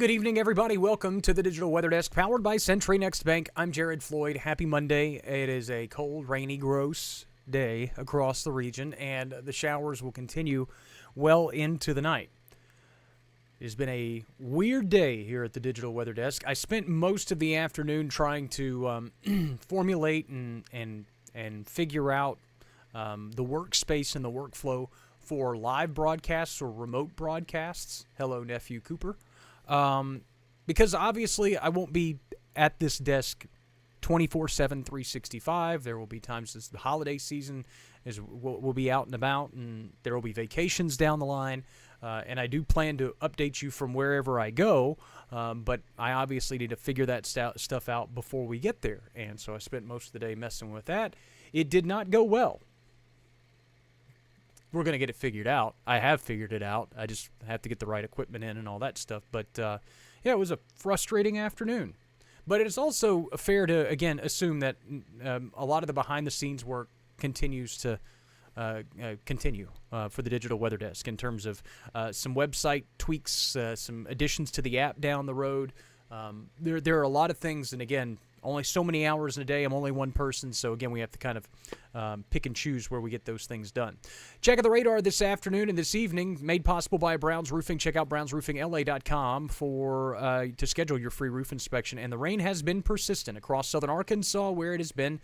Good evening, everybody. Welcome to the Digital Weather Desk, powered by Century Next Bank. I'm Jared Floyd. Happy Monday. It is a cold, rainy, gross day across the region, and the showers will continue well into the night. It has been a weird day here at the Digital Weather Desk. I spent most of the afternoon trying to formulate and figure out the workspace and the workflow for live broadcasts or remote broadcasts. Hello, Nephew Cooper. Because obviously I won't be at this desk 24/7, 365. There will be times as the holiday season is we'll be out and about, and there will be vacations down the line. And I do plan to update you from wherever I go, but I obviously need to figure that stuff out before we get there. And so I spent most of the day messing with that. It did not go well. We're going to get it figured out. I have figured it out. I just have to get the right equipment in and all that stuff. But, yeah, it was a frustrating afternoon. But it's also fair to, again, assume that a lot of the behind-the-scenes work continues to continue for the Digital Weather Desk in terms of some website tweaks, some additions to the app down the road. There are a lot of things, and again, only so many hours in a day. I'm only one person, so again, we have to kind of pick and choose where we get those things done. Check out the radar this afternoon and this evening, made possible by Browns Roofing. Check out brownsroofingla.com to schedule your free roof inspection. And the rain has been persistent across southern Arkansas, where it has been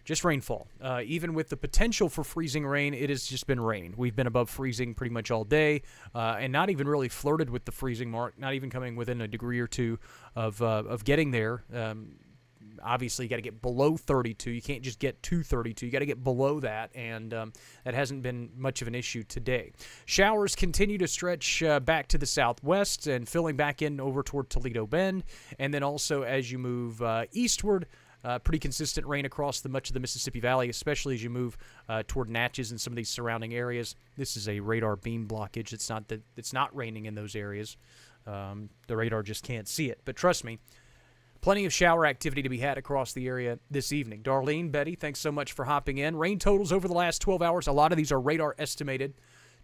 just rainfall. Even with the potential for freezing rain, it has just been rain. We've been above freezing pretty much all day, and not even really flirted with the freezing mark, not even coming within a degree or two of getting there. Obviously, you got to get below 32. You can't just get to 32. You got to get below that, and that hasn't been much of an issue today. Showers continue to stretch back to the southwest and filling back in over toward Toledo Bend, and then also as you move eastward, pretty consistent rain across much of the Mississippi Valley, especially as you move toward Natchez and some of these surrounding areas. This is a radar beam blockage. It's not raining in those areas. The radar just can't see it. But trust me, plenty of shower activity to be had across the area this evening. Darlene, Betty, thanks so much for hopping in. Rain totals over the last 12 hours. A lot of these are radar estimated.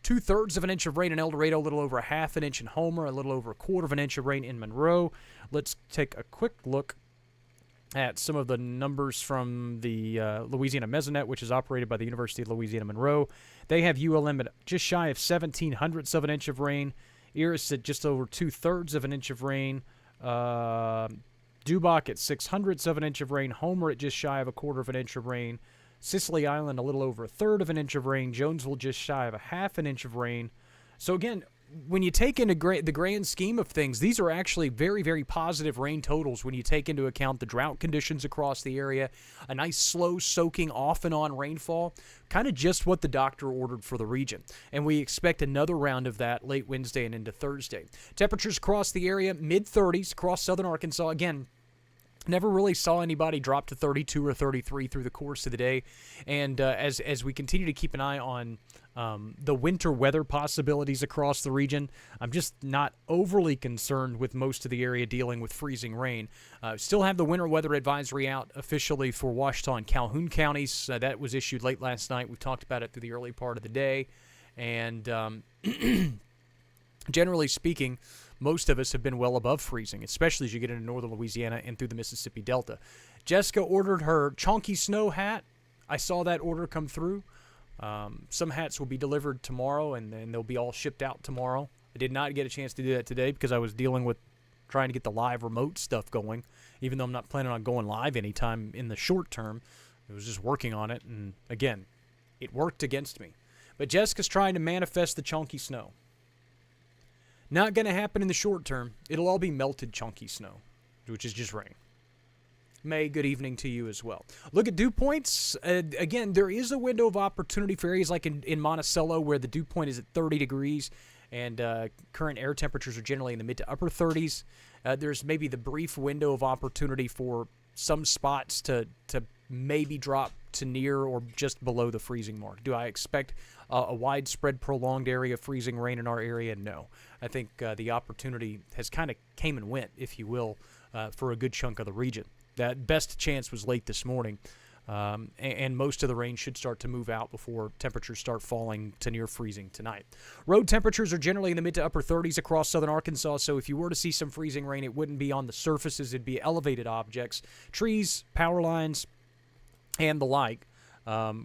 2/3 of an inch of rain in El Dorado, a little over a half an inch in Homer, a little over a quarter of an inch of rain in Monroe. Let's take a quick look at some of the numbers from the Louisiana Mesonet, which is operated by the University of Louisiana Monroe. They have ULM at just shy of 1/1700ths of an inch of rain. Eris at just over 2/3 of an inch of rain. Dubach at 600ths of an inch of rain. Homer at just shy of a quarter of an inch of rain. Sicily Island a little over 1/3 of an inch of rain. Jonesville just shy of a half an inch of rain. So again, when you take into the grand scheme of things, these are actually very, very positive rain totals when you take into account the drought conditions across the area, a nice slow soaking off and on rainfall, kind of just what the doctor ordered for the region. And we expect another round of that late Wednesday and into Thursday. Temperatures across the area, mid-30s across southern Arkansas. Again, never really saw anybody drop to 32 or 33 through the course of the day. And as we continue to keep an eye on the winter weather possibilities across the region, I'm just not overly concerned with most of the area dealing with freezing rain. Still have the winter weather advisory out officially for Ouachita and Calhoun counties. That was issued late last night. We've talked about it through the early part of the day. And generally speaking, most of us have been well above freezing, especially as you get into northern Louisiana and through the Mississippi Delta. Jessica ordered her Chonky Snow hat. I saw that order come through. Some hats will be delivered tomorrow, and then they'll be all shipped out tomorrow. I did not get a chance to do that today because I was dealing with trying to get the live remote stuff going, even though I'm not planning on going live anytime in the short term. I was just working on it, and again, it worked against me. But Jessica's trying to manifest the chunky snow. Not going to happen in the short term. It'll all be melted chunky snow, which is just rain. May, good evening to you as well. Look at dew points. Again, there is a window of opportunity for areas like in Monticello where the dew point is at 30 degrees and current air temperatures are generally in the mid to upper 30s. There's maybe the brief window of opportunity for some spots to maybe drop to near or just below the freezing mark. Do I expect a widespread, prolonged area of freezing rain in our area? No. I think the opportunity has kind of came and went, if you will, for a good chunk of the region. That best chance was late this morning. And most of the rain should start to move out before temperatures start falling to near freezing tonight. Road temperatures are generally in the mid to upper 30s across southern Arkansas, so if you were to see some freezing rain, it wouldn't be on the surfaces. It'd be elevated objects, trees, power lines, and the like,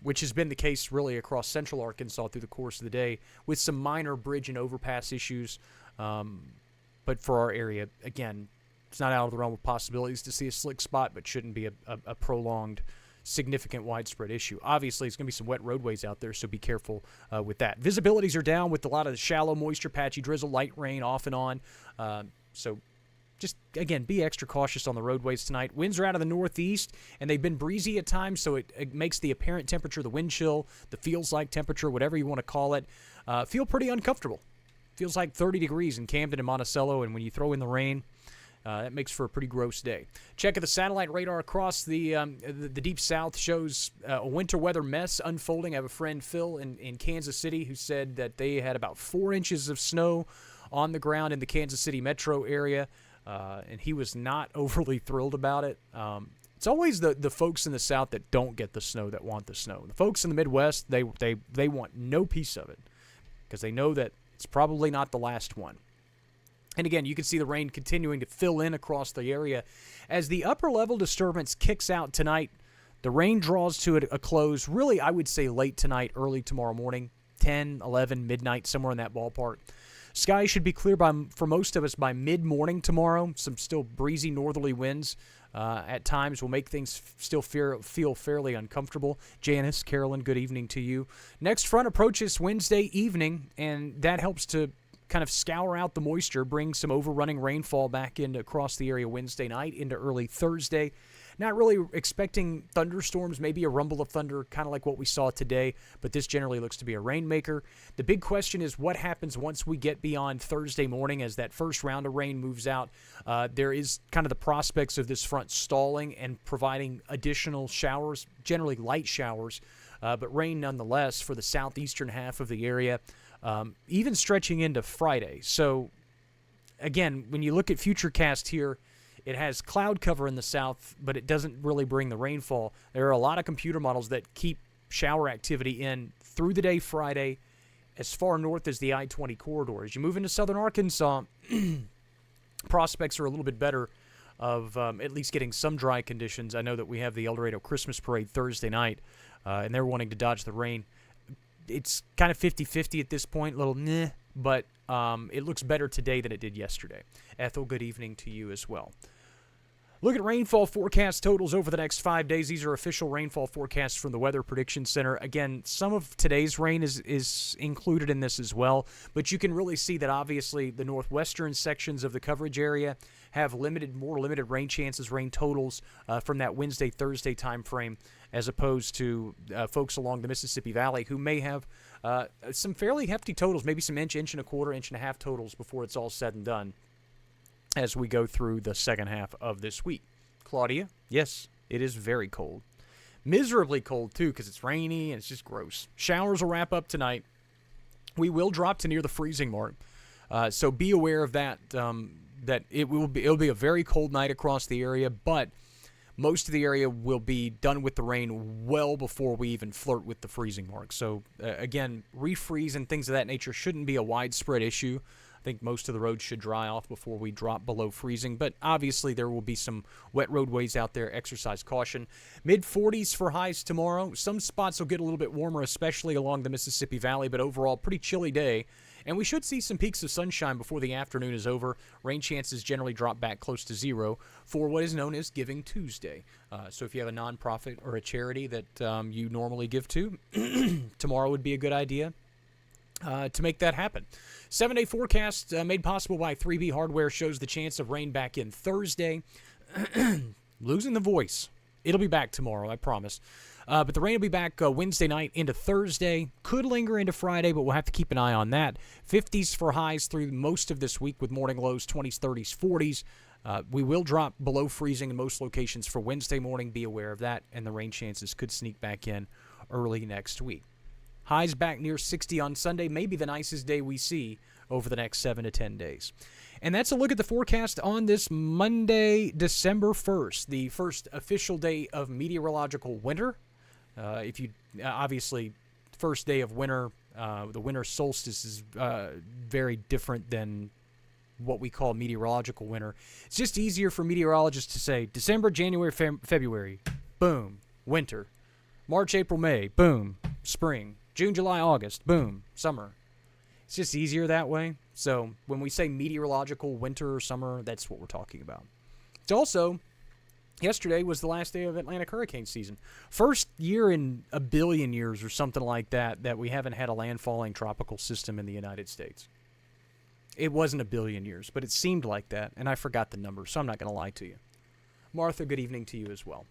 which has been the case really across central Arkansas through the course of the day, with some minor bridge and overpass issues. But for our area, again, it's not out of the realm of possibilities to see a slick spot, but shouldn't be a prolonged, significant, widespread issue. Obviously, it's going to be some wet roadways out there, so be careful with that. Visibilities are down with a lot of the shallow moisture, patchy drizzle, light rain off and on. So just, again, be extra cautious on the roadways tonight. Winds are out of the northeast, and they've been breezy at times, so it makes the apparent temperature, the wind chill, the feels-like temperature, whatever you want to call it, feel pretty uncomfortable. Feels like 30 degrees in Camden and Monticello, and when you throw in the rain, that makes for a pretty gross day. Check of the satellite radar across the deep south shows a winter weather mess unfolding. I have a friend, Phil, in Kansas City, who said that they had about 4 inches of snow on the ground in the Kansas City metro area, and he was not overly thrilled about it. It's always the folks in the south that don't get the snow that want the snow. The folks in the Midwest, they want no piece of it because they know that it's probably not the last one. And again, you can see the rain continuing to fill in across the area. As the upper level disturbance kicks out tonight, the rain draws to a close, really, I would say late tonight, early tomorrow morning, 10, 11, midnight, somewhere in that ballpark. Skies should be clear for most of us by mid-morning tomorrow. Some still breezy northerly winds at times will make things still feel fairly uncomfortable. Janice, Carolyn, good evening to you. Next front approaches Wednesday evening, and that helps to kind of scour out the moisture, bring some overrunning rainfall back into across the area Wednesday night into early Thursday. Not really expecting thunderstorms, maybe a rumble of thunder, kind of like what we saw today, but this generally looks to be a rainmaker. The big question is what happens once we get beyond Thursday morning as that first round of rain moves out. There is kind of the prospects of this front stalling and providing additional showers, generally light showers, but rain nonetheless for the southeastern half of the area. Even stretching into Friday. So, again, when you look at Futurecast here, it has cloud cover in the south, but it doesn't really bring the rainfall. There are a lot of computer models that keep shower activity in through the day Friday as far north as the I-20 corridor. As you move into southern Arkansas, prospects are a little bit better of at least getting some dry conditions. I know that we have the El Dorado Christmas Parade Thursday night, and they're wanting to dodge the rain. It's kind of 50-50 at this point, a little meh, but it looks better today than it did yesterday. Ethel, good evening to you as well. Look at rainfall forecast totals over the next 5 days. These are official rainfall forecasts from the Weather Prediction Center. Again, some of today's rain is included in this as well, but you can really see that obviously the northwestern sections of the coverage area have more limited rain chances, rain totals from that Wednesday, Thursday time frame, as opposed to folks along the Mississippi Valley who may have some fairly hefty totals, maybe some inch and a quarter, inch and a half totals before it's all said and done as we go through the second half of this week. Claudia, yes, it is very cold. Miserably cold, too, because it's rainy and it's just gross. Showers will wrap up tonight. We will drop to near the freezing mark, so be aware of that, that it'll be a very cold night across the area, but most of the area will be done with the rain well before we even flirt with the freezing mark. So, again, refreeze and things of that nature shouldn't be a widespread issue. I think most of the roads should dry off before we drop below freezing, but obviously there will be some wet roadways out there. Exercise caution. Mid-40s for highs tomorrow. Some spots will get a little bit warmer, especially along the Mississippi Valley, but overall pretty chilly day. And we should see some peaks of sunshine before the afternoon is over. Rain chances generally drop back close to zero for what is known as Giving Tuesday. So if you have a nonprofit or a charity that you normally give to, tomorrow would be a good idea to make that happen. 7-day forecast made possible by 3B Hardware shows the chance of rain back in Thursday. Losing the voice. It'll be back tomorrow, I promise. But the rain will be back Wednesday night into Thursday. Could linger into Friday, but we'll have to keep an eye on that. 50s for highs through most of this week with morning lows, 20s, 30s, 40s. We will drop below freezing in most locations for Wednesday morning. Be aware of that, and the rain chances could sneak back in early next week. Highs back near 60 on Sunday, maybe the nicest day we see over the next 7 to 10 days. And that's a look at the forecast on this Monday, December 1st, the first official day of meteorological winter. Obviously, first day of winter, the winter solstice is very different than what we call meteorological winter. It's just easier for meteorologists to say December, January, February, boom, winter. March, April, May, boom, spring. June, July, August, boom, summer. It's just easier that way. So when we say meteorological winter or summer, that's what we're talking about. It's also, yesterday was the last day of Atlantic hurricane season. First year in a billion years or something like that we haven't had a landfalling tropical system in the United States. It wasn't a billion years, but it seemed like that, and I forgot the number, so I'm not going to lie to you. Martha, good evening to you as well.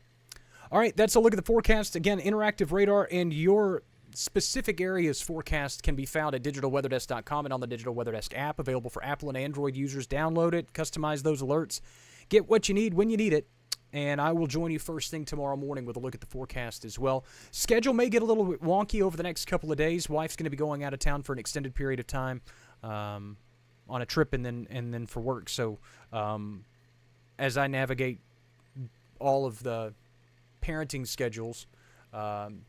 All right, that's a look at the forecast. Again, interactive radar and your specific area's forecast can be found at digitalweatherdesk.com and on the Digital Weather Desk app, available for Apple and Android users. Download it, customize those alerts, get what you need when you need it, and I will join you first thing tomorrow morning with a look at the forecast as well. Schedule may get a little bit wonky over the next couple of days. Wife's going to be going out of town for an extended period of time on a trip and then for work. So as I navigate all of the parenting schedules,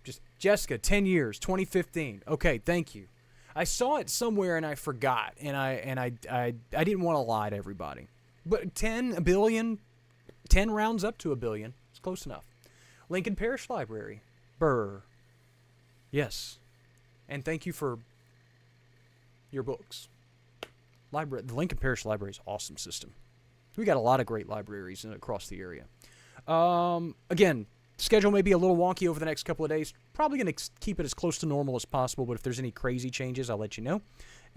just Jessica, 10 years, 2015. Okay, thank you. I saw it somewhere and I forgot, and I didn't want to lie to everybody. But 10, a billion, 10 rounds up to a billion. It's close enough. Lincoln Parish Library. Burr. Yes. And thank you for your books. The Lincoln Parish Library is an awesome system. We got a lot of great libraries across the area. Again, schedule may be a little wonky over the next couple of days. Probably going to keep it as close to normal as possible, but if there's any crazy changes, I'll let you know.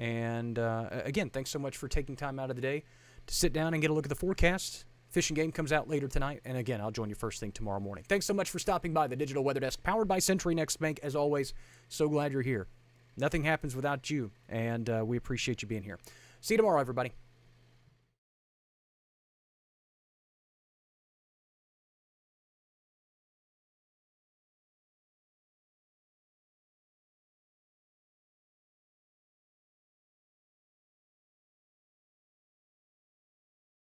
And again, thanks so much for taking time out of the day to sit down and get a look at the forecast. Fish and Game comes out later tonight, and again, I'll join you first thing tomorrow morning. Thanks so much for stopping by the Digital Weather Desk, powered by Century Next Bank. As always, so glad you're here. Nothing happens without you, and we appreciate you being here. See you tomorrow, everybody.